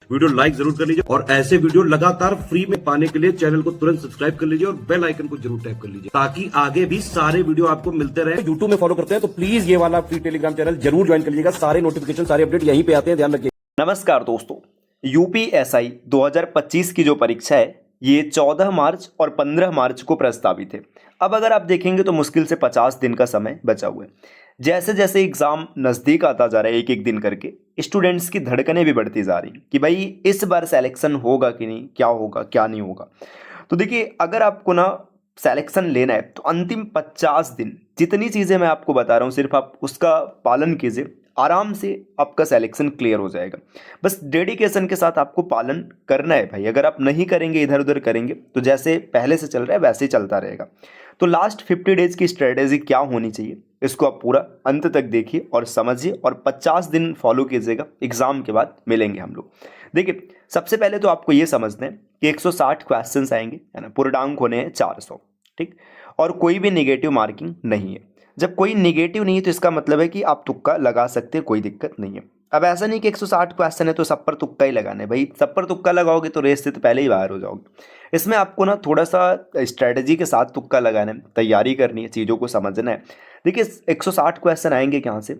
Video like जरूर कर लीजिए और ऐसे वीडियो लगातार फ्री में पाने के लिए चैनल को तुरंत सब्सक्राइब कर लीजिए और बेल आइकन को जरूर टैप कर लीजिए ताकि आगे भी सारे वीडियो आपको मिलते रहे। यूट्यूब में फॉलो करते हैं तो प्लीज ये वाला फ्री टेलीग्राम चैनल जरूर ज्वाइन कर लीजिएगा। सारे नोटिफिकेशन सारे अपडेट यहीं पे आते हैं, ध्यान रखिए। नमस्कार दोस्तों, यूपीएसआई 2025 की जो परीक्षा है ये 14 मार्च और 15 मार्च को प्रस्तावित है। अब अगर आप देखेंगे तो मुश्किल से 50 दिन का समय बचा हुआ है। जैसे जैसे एग्ज़ाम नज़दीक आता जा रहा है एक एक दिन करके स्टूडेंट्स की धड़कनें भी बढ़ती जा रही कि भाई इस बार सिलेक्शन होगा कि नहीं, क्या होगा क्या नहीं होगा। तो देखिए, अगर आपको ना सिलेक्शन लेना है तो अंतिम 50 दिन जितनी चीज़ें मैं आपको बता रहा हूँ सिर्फ आप उसका पालन कीजिए, आराम से आपका सिलेक्शन क्लियर हो जाएगा। बस डेडिकेशन के साथ आपको पालन करना है भाई। अगर आप नहीं करेंगे, इधर उधर करेंगे तो जैसे पहले से चल रहा है वैसे ही चलता रहेगा। तो लास्ट 50 डेज की स्ट्रेटेजी क्या होनी चाहिए इसको आप पूरा अंत तक देखिए और समझिए और 50 दिन फॉलो कीजिएगा। एग्जाम के बाद मिलेंगे हम लोग। देखिए, सबसे पहले तो आपको ये समझना है कि 160 क्वेश्चंस आएंगे, है ना। पूर्णांक होने हैं 400, ठीक। और कोई भी नेगेटिव मार्किंग नहीं है। जब कोई नेगेटिव नहीं है तो इसका मतलब है कि आप तुक्का लगा सकते हैं, कोई दिक्कत नहीं है। अब ऐसा नहीं कि 160 क्वेश्चन है तो सब पर तुक्का ही लगाना है भाई। सब पर तुक्का लगाओगे तो रेस से तो पहले ही बाहर हो जाओगे। इसमें आपको ना थोड़ा सा स्ट्रेटजी के साथ तुक्का लगाना है, तैयारी करनी है, चीज़ों को समझना है। देखिए, 160 क्वेश्चन आएंगे कहाँ से?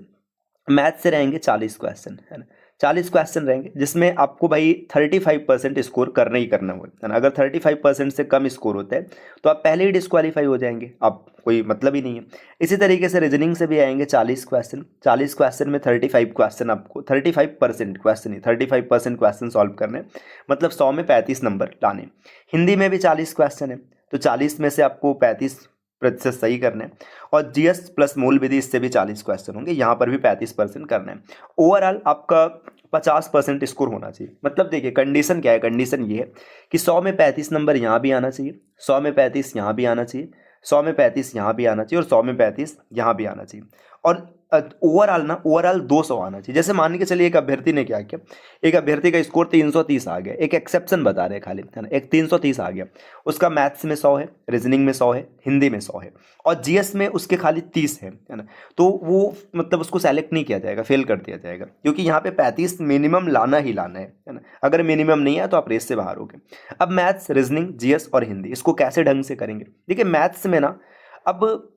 मैथ से रहेंगे 40 क्वेश्चन, है ना। 40 क्वेश्चन रहेंगे जिसमें आपको भाई 35% स्कोर करना ही करना हो, है ना। अगर 35% से कम स्कोर होता है तो आप पहले ही डिस्क्वालीफाई हो जाएंगे, आप कोई मतलब ही नहीं है। इसी तरीके से रीजनिंग से भी आएंगे 40 क्वेश्चन। 40 क्वेश्चन में 35 क्वेश्चन आपको 35% क्वेश्चन ही 35% क्वेश्चन सॉल्व करने, मतलब 100 में 35 नंबर लाने। हिंदी में भी 40 क्वेश्चन है तो 40 में से आपको 35% सही करना है। और जीएस प्लस मूल विधि इससे भी 40 क्वेश्चन होंगे, यहाँ पर भी 35% करना है। ओवरऑल आपका 50% स्कोर होना चाहिए। मतलब देखिए, कंडीशन क्या है? कंडीशन ये है कि 100 में 35 नंबर यहाँ भी आना चाहिए, 100 में 35 यहाँ भी आना चाहिए, 100 में 35 यहाँ भी आना चाहिए और 100 में 35 यहाँ भी आना चाहिए। और ओवरऑल 200 आना चाहिए। जैसे मान के चलिए एक अभ्यर्थी ने क्या किया, एक अभ्यर्थी का स्कोर 330 आ गया, एक एक्सेप्शन बता रहे खाली, है ना। एक 330 आ गया, उसका मैथ्स में 100 है, रीजनिंग में 100 है, हिंदी में 100 है और जीएस में उसके खाली 30 है ना। तो वो मतलब उसको सेलेक्ट नहीं किया जाएगा, फेल कर दिया जाएगा, क्योंकि यहाँ पे 35 मिनिमम लाना ही लाना है ना। अगर मिनिमम नहीं है तो आप रेस से बाहर हो गए। अब मैथ्स, रीजनिंग, जीएस और हिंदी इसको कैसे ढंग से करेंगे? देखिए, मैथ्स में ना, अब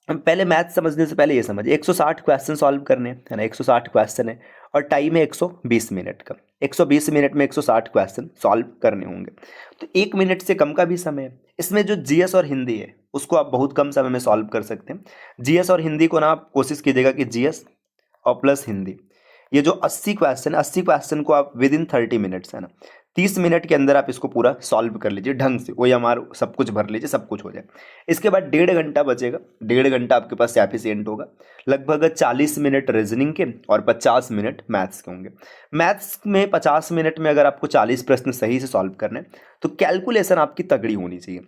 पहले मैथ समझने से पहले ये समझिए, 160 क्वेश्चन सॉल्व करने हैं, है ना। 160 क्वेश्चन है और टाइम है 120 मिनट का। 120 मिनट में 160 क्वेश्चन सॉल्व करने होंगे तो 1 मिनट से कम का भी समय है। इसमें जो जीएस और हिंदी है उसको आप बहुत कम समय में सॉल्व कर सकते हैं। जीएस और हिंदी को ना आप कोशिश कीजिएगा कि जीएस और प्लस हिंदी, ये जो 80 क्वेश्चन को आप विद इन 30 मिनट्स, है ना, 30 मिनट के अंदर आप इसको पूरा सॉल्व कर लीजिए ढंग से। वही हमारा सब कुछ भर लीजिए, सब कुछ हो जाए। इसके बाद 1.5 घंटा बचेगा। 1.5 घंटा आपके पास एफिशिएंट होगा। लगभग 40 मिनट रीजनिंग के और 50 मिनट मैथ्स के होंगे। मैथ्स में 50 मिनट में अगर आपको 40 प्रश्न सही से सॉल्व करने हैं तो कैलकुलेशन आपकी तगड़ी होनी चाहिए।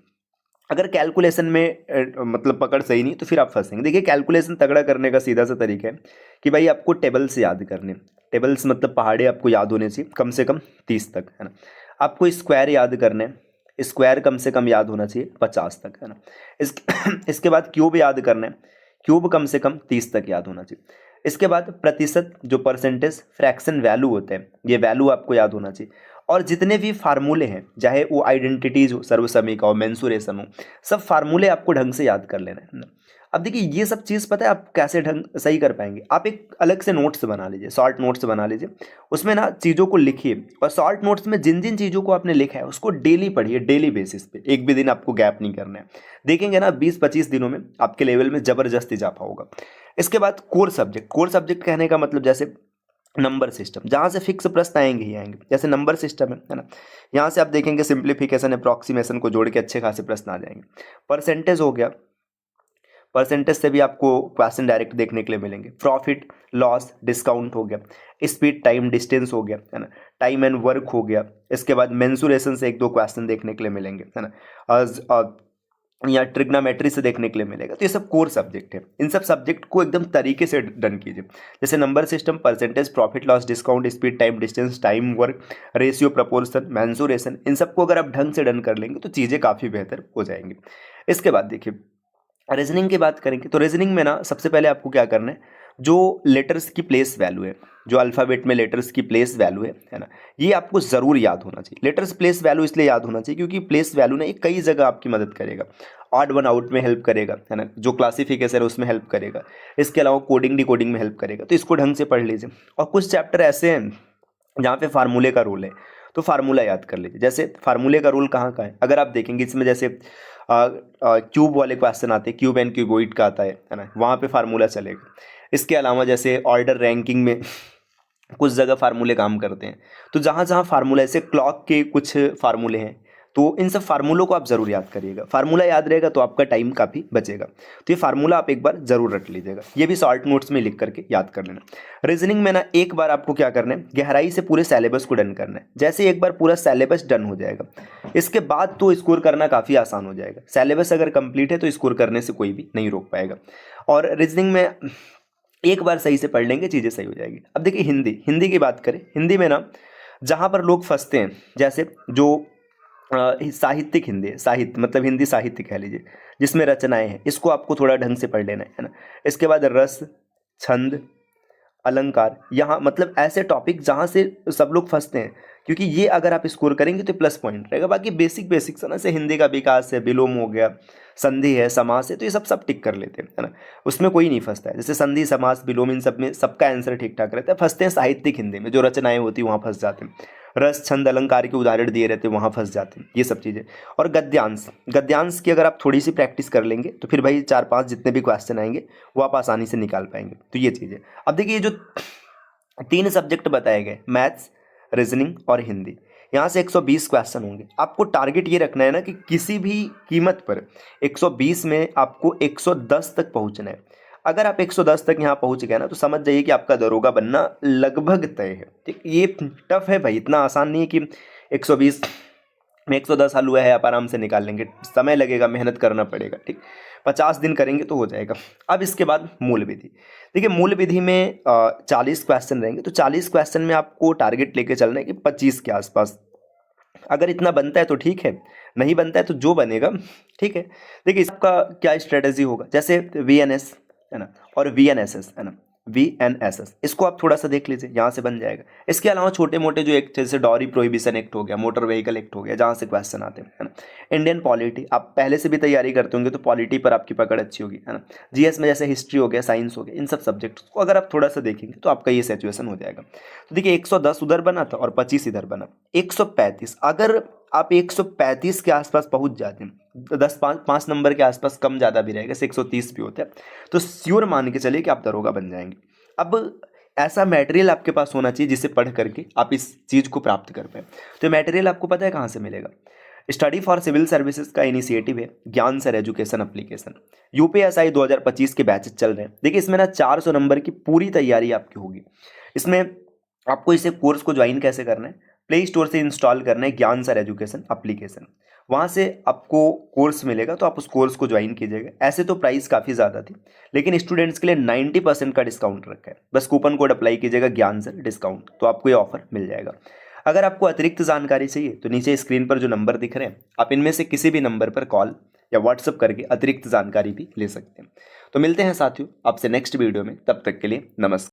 अगर कैलकुलेशन में मतलब पकड़ सही नहीं तो फिर आप फंसेंगे। देखिए, कैलकुलेशन तगड़ा करने का सीधा सा तरीका है कि भाई आपको टेबल्स याद करने। टेबल्स मतलब पहाड़े आपको याद होने चाहिए, कम से कम 30 तक, है ना। आपको स्क्वायर याद करने हैं, स्क्वायर कम से कम याद होना चाहिए 50 तक, है ना। इसके बाद क्यूब याद करना है, क्यूब कम से कम 30 तक याद होना चाहिए। इसके बाद प्रतिशत, जो परसेंटेज फ्रैक्शन वैल्यू होते हैं, ये वैल्यू आपको याद होना चाहिए। और जितने भी फार्मूले हैं, चाहे वो आइडेंटिटीज हो, सर्वसमीका हो, मेंसुरेशन हो, सब फार्मूले आपको ढंग से याद कर लेना है ना। अब देखिए, ये सब चीज़ पता है आप कैसे ढंग सही कर पाएंगे? आप एक अलग से नोट्स बना लीजिए, शॉर्ट नोट्स बना लीजिए। उसमें ना चीज़ों को लिखिए और शॉर्ट नोट्स में जिन जिन चीज़ों को आपने लिखा है उसको डेली पढ़िए, डेली बेसिस पे। एक भी दिन आपको गैप नहीं करना है। देखेंगे ना, 20-25 दिनों में आपके लेवल में ज़बरदस्त इजाफा होगा। इसके बाद कोर सब्जेक्ट। कोर सब्जेक्ट कहने का मतलब जैसे नंबर सिस्टम, जहाँ से फिक्स प्रश्न आएंगे ही आएंगे। जैसे नंबर सिस्टम है ना, यहाँ से आप देखेंगे सिंप्लीफिकेशन, अप्रॉक्सीमेशन को जोड़ के अच्छे खासे प्रश्न आ जाएंगे। परसेंटेज हो गया, परसेंटेज से भी आपको क्वेश्चन डायरेक्ट देखने के लिए मिलेंगे। प्रॉफिट लॉस डिस्काउंट हो गया, स्पीड टाइम डिस्टेंस हो गया, है ना, टाइम एंड वर्क हो गया। इसके बाद मेंसुरेशन से 1-2 क्वेश्चन देखने के लिए मिलेंगे, है ना, या ट्रिग्नोमेट्री से देखने के लिए मिलेगा। तो ये सब कोर सब्जेक्ट है। इन सब सब्जेक्ट को एकदम तरीके से डन कीजिए। जैसे number system, percentage, profit loss discount, speed time distance, time work, ratio proportion, mensuration, इन सबको अगर आप ढंग से डन कर लेंगे तो चीज़ें काफ़ी बेहतर हो जाएंगी। इसके बाद देखिए, रीजनिंग की बात करेंगे तो रीजनिंग में ना सबसे पहले आपको क्या करना है, जो लेटर्स की प्लेस वैल्यू है, जो अल्फ़ाबेट में लेटर्स की प्लेस वैल्यू है ना, ये आपको ज़रूर याद होना चाहिए। लेटर्स प्लेस वैल्यू इसलिए याद होना चाहिए क्योंकि प्लेस वैल्यू ना ये कई जगह आपकी मदद करेगा। ऑड वन आउट में हेल्प करेगा, है ना, जो क्लासिफिकेशन है उसमें हेल्प करेगा। इसके अलावा कोडिंग डिकोडिंग में हेल्प करेगा। तो इसको ढंग से पढ़ लीजिए। और कुछ चैप्टर ऐसे हैं जहाँ पे फार्मूले का रोल है, तो फार्मूला याद कर लीजिए। जैसे फार्मूले का रोल कहाँ का है, अगर आप देखेंगे इसमें जैसे क्यूब वाले क्वेश्चन आते हैं, क्यूब एंड क्यूबॉइड का आता है ना, वहाँ पे फार्मूला चलेगा। इसके अलावा जैसे ऑर्डर रैंकिंग में कुछ जगह फार्मूले काम करते हैं। तो जहाँ जहाँ फार्मूला, ऐसे क्लॉक के कुछ फार्मूले हैं, तो इन सब फार्मूलों को आप ज़रूर याद करिएगा। फार्मूला याद रहेगा तो आपका टाइम काफ़ी बचेगा। तो ये फार्मूला आप एक बार ज़रूर रट लीजिएगा। ये भी शॉर्ट नोट्स में लिख करके याद कर लेना। रीजनिंग में ना एक बार आपको क्या करना है, गहराई से पूरे सिलेबस को डन करना है। जैसे एक बार पूरा सिलेबस डन हो जाएगा, इसके बाद तो स्कोर करना काफ़ी आसान हो जाएगा। सिलेबस अगर कंप्लीट है तो स्कोर करने से कोई भी नहीं रोक पाएगा। और रीजनिंग में एक बार सही से पढ़ लेंगे, चीज़ें सही हो जाएगी। अब देखिए हिंदी की बात करें। हिंदी में ना जहाँ पर लोग फंसते हैं, जैसे जो साहित्यिक हिंदी है, साहित्य मतलब हिंदी साहित्य कह लीजिए, जिसमें रचनाएं हैं, इसको आपको थोड़ा ढंग से पढ़ लेना है ना। इसके बाद रस, छंद, अलंकार, यहाँ मतलब ऐसे टॉपिक जहाँ से सब लोग फंसते हैं, क्योंकि ये अगर आप स्कोर करेंगे तो प्लस पॉइंट रहेगा। बाकी बेसिक्स है ना, से हिंदी का विकास है, विलोम हो गया, संधि है, समास है, तो ये सब टिक कर लेते हैं, है ना। उसमें कोई नहीं फंसता है। जैसे संधि, समास, विलोम, इन सब में सबका आंसर ठीक ठाक रहता है। फंसते हैं साहित्यिक हिंदी में, जो रचनाएं होती है वहाँ फंस जाते हैं। रस, छंद, अलंकार के उदाहरण दिए रहते हैं, वहाँ फंस जाते हैं, ये सब चीज़ें। और गद्यांश की अगर आप थोड़ी सी प्रैक्टिस कर लेंगे तो फिर भाई 4-5 जितने भी क्वेश्चन आएंगे वो आप आसानी से निकाल पाएंगे। तो ये चीज़ें। अब देखिए, ये जो 3 सब्जेक्ट बताए गए, मैथ्स, रीजनिंग और हिंदी, यहाँ से 120 क्वेश्चन होंगे। आपको टारगेट ये रखना है ना कि किसी भी कीमत पर 120 में आपको 110 तक पहुँचना है। अगर आप 110 तक यहाँ पहुँच गए ना, तो समझ जाइए कि आपका दरोगा बनना लगभग तय है। ठीक, ये टफ है भाई, इतना आसान नहीं है कि 120 में 110 हल हुआ है आप आराम से निकाल लेंगे। समय लगेगा, मेहनत करना पड़ेगा। ठीक, 50 दिन करेंगे तो हो जाएगा। अब इसके बाद मूल विधि। देखिए, मूल विधि में 40 क्वेश्चन रहेंगे। तो 40 क्वेश्चन में आपको टारगेट लेके चलना है कि 25 के आसपास। अगर इतना बनता है तो ठीक है, नहीं बनता है तो जो बनेगा ठीक है। देखिए, इसका क्या स्ट्रेटेजी होगा, जैसे VNS है ना, और VNSS है ना, VNSS, इसको आप थोड़ा सा देख लीजिए, यहाँ से बन जाएगा। इसके अलावा छोटे मोटे जो एक्ट, जैसे डॉरी प्रोहिबिशन एक्ट हो गया, मोटर व्हीकल एक्ट हो गया, जहाँ से क्वेश्चन आते हैं, है ना। इंडियन पॉलिटी, आप पहले से भी तैयारी करते होंगे तो पॉलिटी पर आपकी पकड़ अच्छी होगी, है ना। GS में जैसे हिस्ट्री हो गया, साइंस हो गया, इन सब सब्जेक्ट को अगर आप थोड़ा सा देखेंगे तो आपका ये सिचुएशन हो जाएगा। तो देखिए, 110 उधर बना था और 25 इधर बना, 135। अगर आप 135 के आसपास पहुंच जाते हैं, 5 नंबर के आसपास, कम ज़्यादा भी रहेगा, 130 भी होता है, तो श्योर मान के चलिए कि आप दरोगा बन जाएंगे। अब ऐसा मटेरियल आपके पास होना चाहिए जिसे पढ़ करके आप इस चीज़ को प्राप्त कर पाए। तो मटेरियल आपको पता है कहाँ से मिलेगा। स्टडी फॉर सिविल सर्विसेज का इनिशिएटिव है ज्ञान सर एजुकेशन एप्लीकेशन। UPSI 2025 के बैचेज चल रहे हैं। देखिए, इसमें ना 400 नंबर की पूरी तैयारी आपकी होगी। इसमें आपको इसे कोर्स को ज्वाइन कैसे करना है, प्ले स्टोर से इंस्टॉल करना है ज्ञान सर एजुकेशन एप्लीकेशन, वहाँ से आपको कोर्स मिलेगा, तो आप उस कोर्स को ज्वाइन कीजिएगा। ऐसे तो प्राइस काफ़ी ज़्यादा थी, लेकिन स्टूडेंट्स के लिए 90% का डिस्काउंट रखा है। बस कूपन कोड अप्लाई कीजिएगा ज्ञान सर डिस्काउंट, तो आपको ये ऑफर मिल जाएगा। अगर आपको अतिरिक्त जानकारी चाहिए तो नीचे स्क्रीन पर जो नंबर दिख रहे हैं, आप इनमें से किसी भी नंबर पर कॉल या व्हाट्सअप करके अतिरिक्त जानकारी भी ले सकते हैं। तो मिलते हैं साथियों आपसे नेक्स्ट वीडियो में, तब तक के लिए नमस्कार।